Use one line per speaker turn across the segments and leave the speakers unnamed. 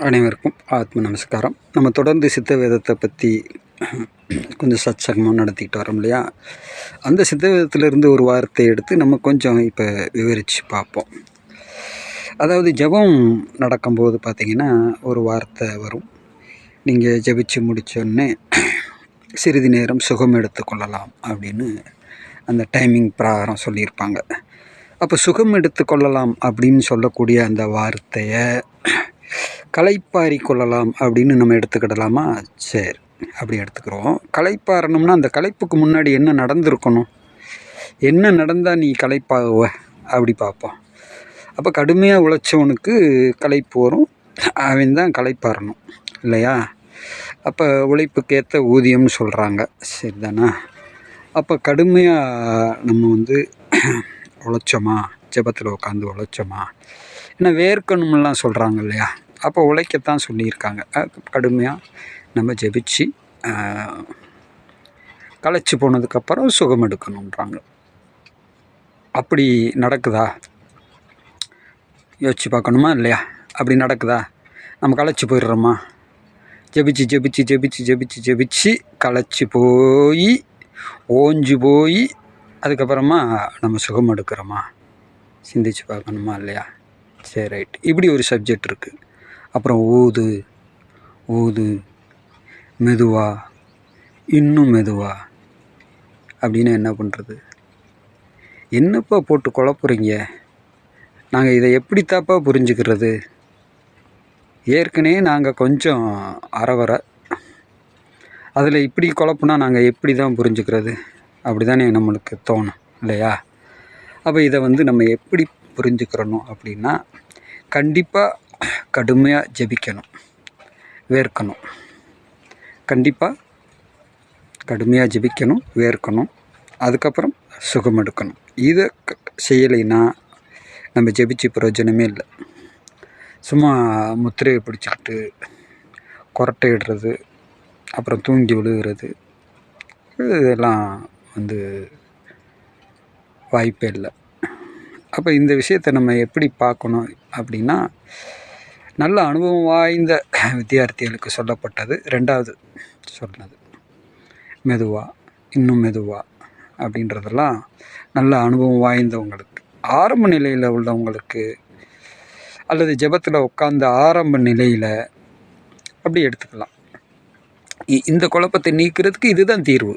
அனைவருக்கும் ஆத்ம நமஸ்காரம். நம்ம தொடர்ந்து சித்த வேதத்தை பற்றி கொஞ்சம் சத்சங்கமாக நடத்திக்கிட்டு வரோம் இல்லையா? அந்த சித்த வேதத்திலிருந்து ஒரு வார்த்தை எடுத்து நம்ம கொஞ்சம் இப்போ விவரித்து பார்ப்போம். அதாவது ஜபம் நடக்கும்போது பார்த்திங்கன்னா ஒரு வார்த்தை வரும். நீங்கள் ஜபிச்சு முடித்தோடனே சிறிது நேரம் சுகம் எடுத்துக்கொள்ளலாம் அப்படின்னு அந்த டைமிங் பிரகாரம் சொல்லியிருப்பாங்க. அப்போ சுகம் எடுத்துக்கொள்ளலாம் அப்படின்னு சொல்லக்கூடிய அந்த வார்த்தையை களைப்பாரி கொள்ளலாம் அப்படின்னு நம்ம எடுத்துக்கிடலாமா? சரி, அப்படி எடுத்துக்கிறோம். களைப்பாறணும்னா அந்த களைப்புக்கு முன்னாடி என்ன நடந்திருக்கணும், என்ன நடந்தால் நீ களைப்பாகுவ அப்படி பார்ப்போம். அப்போ கடுமையாக உழைச்சவனுக்கு களைப்பு வரும், அவன் தான் களைப்பாறணும் இல்லையா? அப்போ உழைப்புக்கேற்ற ஊதியம்னு சொல்கிறாங்க, சரிதானா? அப்போ கடுமையாக நம்ம உழைச்சோமா, ஜபத்தில் உட்காந்து உழைச்சோமா, ஏன்னா வேர்க்கணும்லாம் சொல்கிறாங்க இல்லையா? அப்போ உழைக்கத்தான் சொல்லியிருக்காங்க. கடுமையாக நம்ம ஜெபிச்சு களைச்சி போனதுக்கப்புறம் சுகம் எடுக்கணுன்றாங்க. அப்படி நடக்குதா யோசிச்சு பார்க்கணுமா இல்லையா? அப்படி நடக்குதா? நம்ம களைச்சி போயிடுறோமா? ஜெபிச்சு ஜெபிச்சு ஜெபிச்சு ஜெபிச்சு ஜெபிச்சு களைச்சி போய் ஓஞ்சி போய் அதுக்கப்புறமா நம்ம சுகம் எடுக்கிறோமா? சிந்திச்சு பார்க்கணுமா இல்லையா? சரி, ரைட். இப்படி ஒரு சப்ஜெக்ட் இருக்குது. அப்புறம் ஊது ஊது மெதுவா, இன்னும் மெதுவா அப்படின்னு என்ன பண்ணுறது? என்னப்பா போட்டு குழப்புறீங்க? நாங்கள் இதை எப்படி தாப்பா புரிஞ்சுக்கிறது? ஏற்கனவே நாங்கள் கொஞ்சம் அறவரை, அதில் இப்படி குழப்புனா நாங்கள் எப்படி தான் புரிஞ்சுக்கிறது? அப்படி தானே நம்மளுக்கு தோணும் இல்லையா? அப்போ இதை நம்ம எப்படி புரிஞ்சுக்கிறணும் அப்படின்னா, கண்டிப்பாக கடுமையாக ஜெபிக்கணும், வேர்க்கணும். கண்டிப்பாக கடுமையாக ஜெபிக்கணும், வேர்க்கணும், அதுக்கப்புறம் சுகம் எடுக்கணும். இதை செய்யலைன்னா நம்ம ஜெபிச்சு பிரயோஜனமே இல்லை. சும்மா முத்திரையை பிடிச்சிக்கிட்டு கொரட்டை இடுறது, அப்புறம் தூங்கி விழுகிறது, இதெல்லாம் வாய்ப்பே இல்லை. அப்போ இந்த விஷயத்தை நம்ம எப்படி பார்க்கணும் அப்படின்னா, நல்ல அனுபவம் வாய்ந்த வித்தியார்த்திகளுக்கு சொல்லப்பட்டது ரெண்டாவது சொன்னது, மெதுவா, இன்னும் மெதுவா அப்படின்றதெல்லாம் நல்ல அனுபவம் வாய்ந்தவங்களுக்கு, ஆரம்ப நிலையில் உள்ளவங்களுக்கு, அல்லது ஜெபத்தில் உட்கார்ந்த ஆரம்ப நிலையில் அப்படி எடுத்துக்கலாம். இந்த குழப்பத்தை நீக்கிறதுக்கு இதுதான் தீர்வு.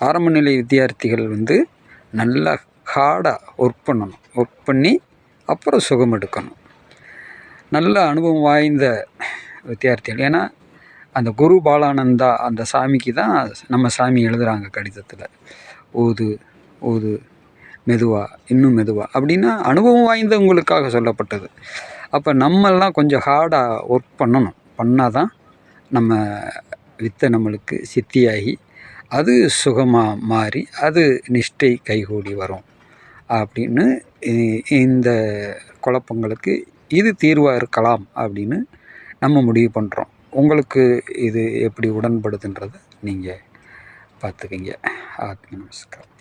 ஆரம்ப நிலை வித்தியார்த்திகள் நல்லா ஹார்டாக ஒர்க் பண்ணணும், ஒர்க் பண்ணி அப்புறம் சுகம் எடுக்கணும். நல்ல அனுபவம் வாய்ந்த வித்தியார்த்திகள், ஏன்னா அந்த குரு பாலானந்தா அந்த சாமிக்கு தான் நம்ம சாமி எழுதுகிறாங்க கடிதத்தில், ஊது ஊது மெதுவா, இன்னும் மெதுவா அப்படின்னா அனுபவம் வாய்ந்தவங்களுக்காக சொல்லப்பட்டது. அப்போ நம்மெல்லாம் கொஞ்சம் ஹார்டாக ஒர்க் பண்ணணும், பண்ணால் தான் நம்ம வித்தை நம்மளுக்கு சித்தியாகி அது சுகமாக மாறி அது நிஷ்டை கைகூடி வரும் அப்படின்னு இந்த குழப்பங்களுக்கு இது தீர்வாக இருக்கலாம் அப்படின்னு நம்ம முடிவு பண்ணுறோம். உங்களுக்கு இது எப்படி உடன்படுதுன்றதை நீங்கள் பார்த்துக்கிங்க. ஆத்ம நமஸ்காரம்.